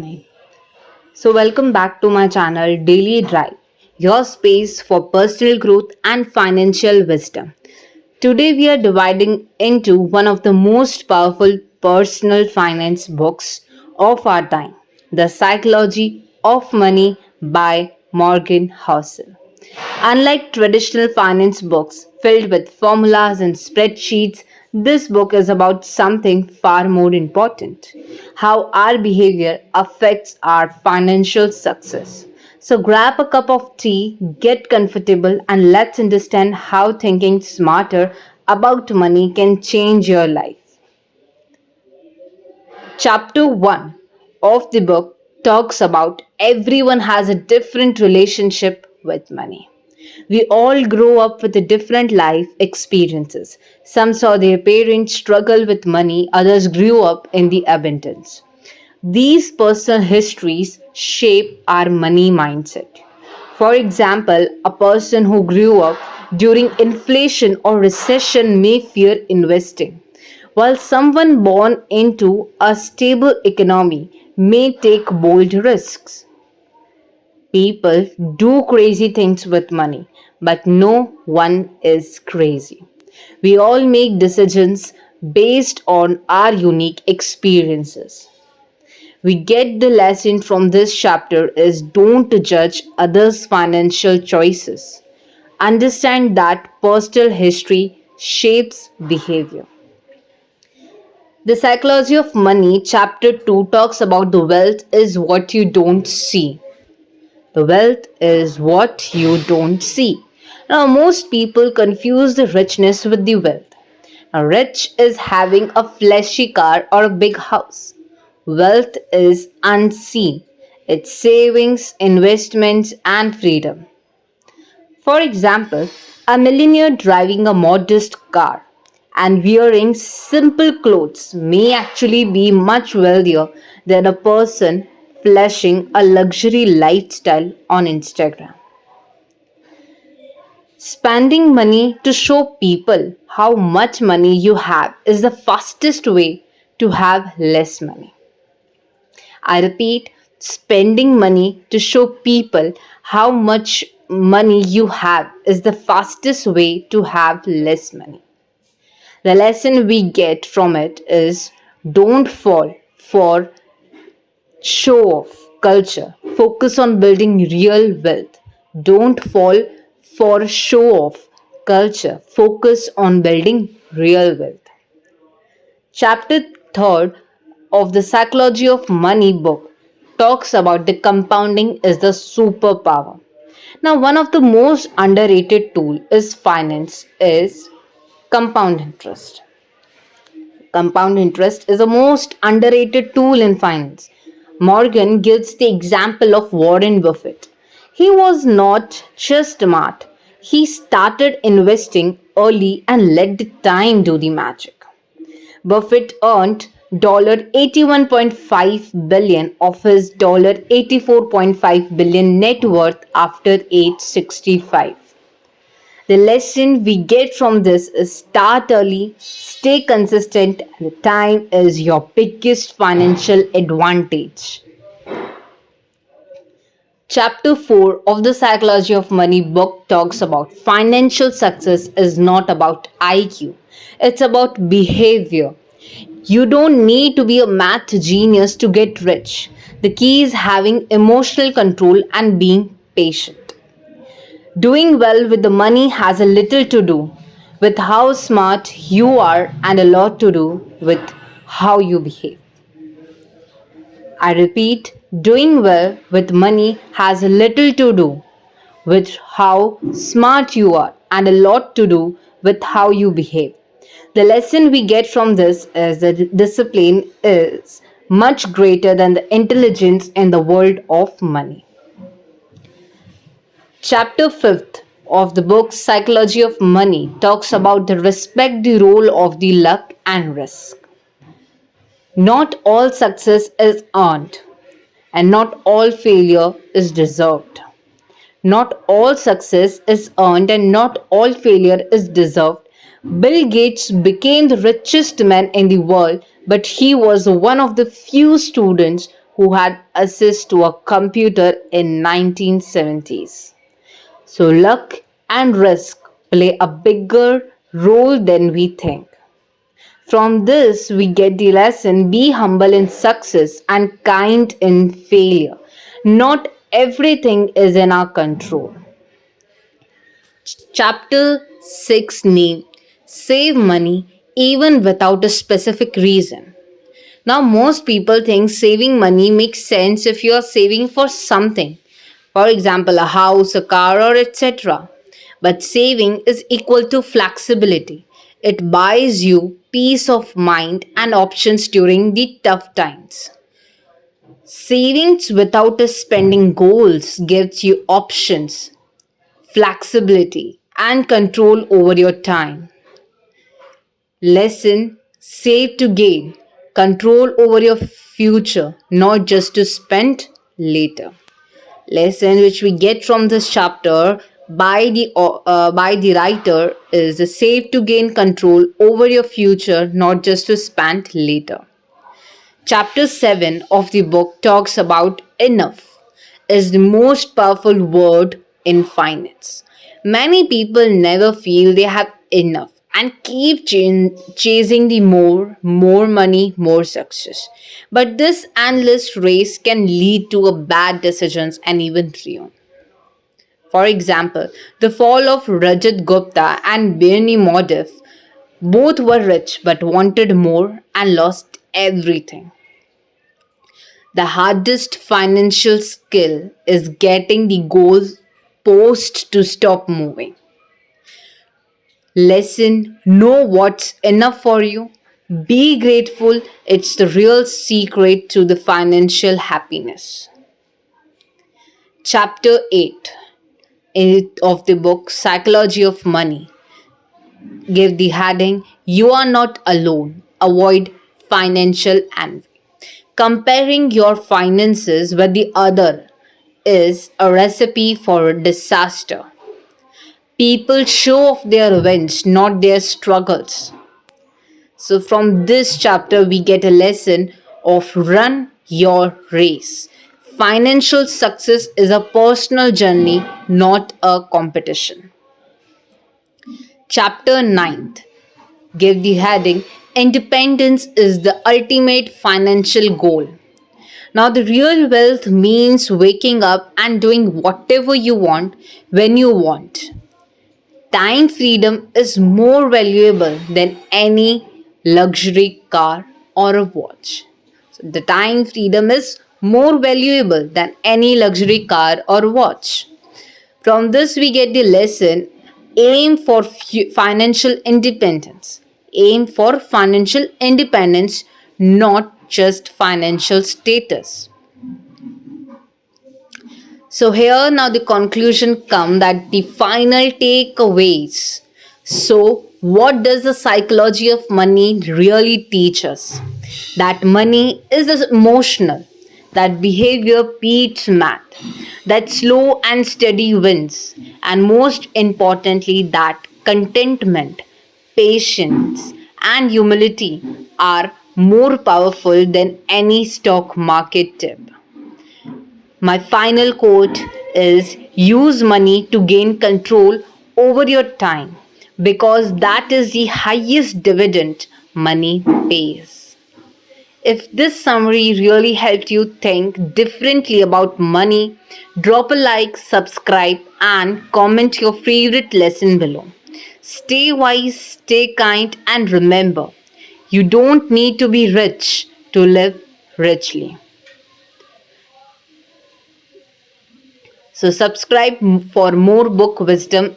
happening? Welcome back to my channel Daily Drive, your space for personal growth and financial wisdom. Today, we are dividing into one of the most powerful personal finance books of our time, The Psychology of Money by Morgan Housel. Unlike traditional finance books filled with formulas and spreadsheets, this book is about something far more important: how our behavior affects our financial success. So, grab a cup of tea, get comfortable, and let's understand how thinking smarter about money can change your life. Chapter 1 of the book talks about everyone has a different relationship with money. We all grow up with a different life experiences. Some saw their parents struggle with money, others grew up in the abundance. These personal histories shape our money mindset. For example, a person who grew up during inflation or recession may fear investing, while someone born into a stable economy may take bold risks. People do crazy things with money, but no one is crazy. We all make decisions based on our unique experiences. We get the lesson from this chapter is don't judge others' financial choices. Understand that personal history shapes behavior. The Psychology of Money, Chapter 2, talks about the wealth is what you don't see. The wealth is what you don't see. Now, most people confuse the richness with the wealth. Now, rich is having a flashy car or a big house. Wealth is unseen. It's savings, investments, and freedom. For example, a millionaire driving a modest car and wearing simple clothes may actually be much wealthier than a person flashing a luxury lifestyle on Instagram. Spending money to show people how much money you have is the fastest way to have less money. I repeat, spending money to show people how much money you have is the fastest way to have less money. The lesson we get from it is don't fall for show off culture. Focus on building real wealth. Don't fall for show off culture. Focus on building real wealth. Chapter 3rd of the Psychology of Money book talks about the compounding is the superpower. Now, one of the most underrated tool is finance is compound interest. Compound interest is the most underrated tool in finance. Morgan gives the example of Warren Buffett. He was not just smart, he started investing early and let the time do the magic. Buffett earned $81.5 billion of his $84.5 billion net worth after age 65. The lesson we get from this is start early, stay consistent, and the time is your biggest financial advantage. Chapter 4 of the Psychology of Money book talks about financial success is not about IQ, it's about behavior. You don't need to be a math genius to get rich. The key is having emotional control and being patient. Doing well with the money has a little to do with how smart you are and a lot to do with how you behave. I repeat, doing well with money has a little to do with how smart you are and a lot to do with how you behave. The lesson we get from this is that discipline is much greater than the intelligence in the world of money. Chapter 5th of the book Psychology of Money talks about the respect the role of the luck and risk. Not all success is earned and not all failure is deserved. Not all success is earned and not all failure is deserved. Bill Gates became the richest man in the world, but he was one of the few students who had access to a computer in 1970s. So luck and risk play a bigger role than we think. From this, we get the lesson: be humble in success and kind in failure. Not everything is in our control. Chapter 6 name: Save money even without a specific reason. Now, most people think saving money makes sense if you are saving for something, for example, a house, a car, or etc. But saving is equal to flexibility. It buys you peace of mind and options during the tough times. Savings without a spending goals gives you options, flexibility, and control over your time. Lesson: save to gain, control over your future, not just to spend later. Lesson which we get from this chapter by the writer is: save to gain control over your future, not just to spend later. Chapter 7 of the book talks about enough is the most powerful word in finance. Many people never feel they have enough and keep chasing the more money, more success. But this endless race can lead to a bad decisions and even ruin. For example, the fall of Rajat Gupta and Bernie Madoff. Both were rich but wanted more and lost everything. The hardest financial skill is getting the goal post to stop moving. Lesson: know what's enough for you. Be grateful, it's the real secret to the financial happiness. Chapter 8 of the book Psychology of Money give the heading: You are not alone. Avoid financial envy. Comparing your finances with the other is a recipe for disaster. People show off their wins, not their struggles. So, from this chapter, we get a lesson of run your race. Financial success is a personal journey, not a competition. Chapter 9 give the heading: Independence is the ultimate financial goal. Now, the real wealth means waking up and doing whatever you want when you want. Time freedom is more valuable than any luxury car or a watch. So the time freedom is more valuable than any luxury car or watch. From this, we get the lesson: aim for financial independence. Aim for financial independence, not just financial status. So here now the conclusion come that the final takeaways. So what does the psychology of money really teach us? That money is emotional, that behavior beats math, that slow and steady wins, and most importantly that contentment, patience, and humility are more powerful than any stock market tip. My final quote is: use money to gain control over your time because that is the highest dividend money pays. If this summary really helped you think differently about money, drop a like, subscribe, and comment your favorite lesson below. Stay wise, stay kind, and remember, you don't need to be rich to live richly. So, subscribe for more book wisdom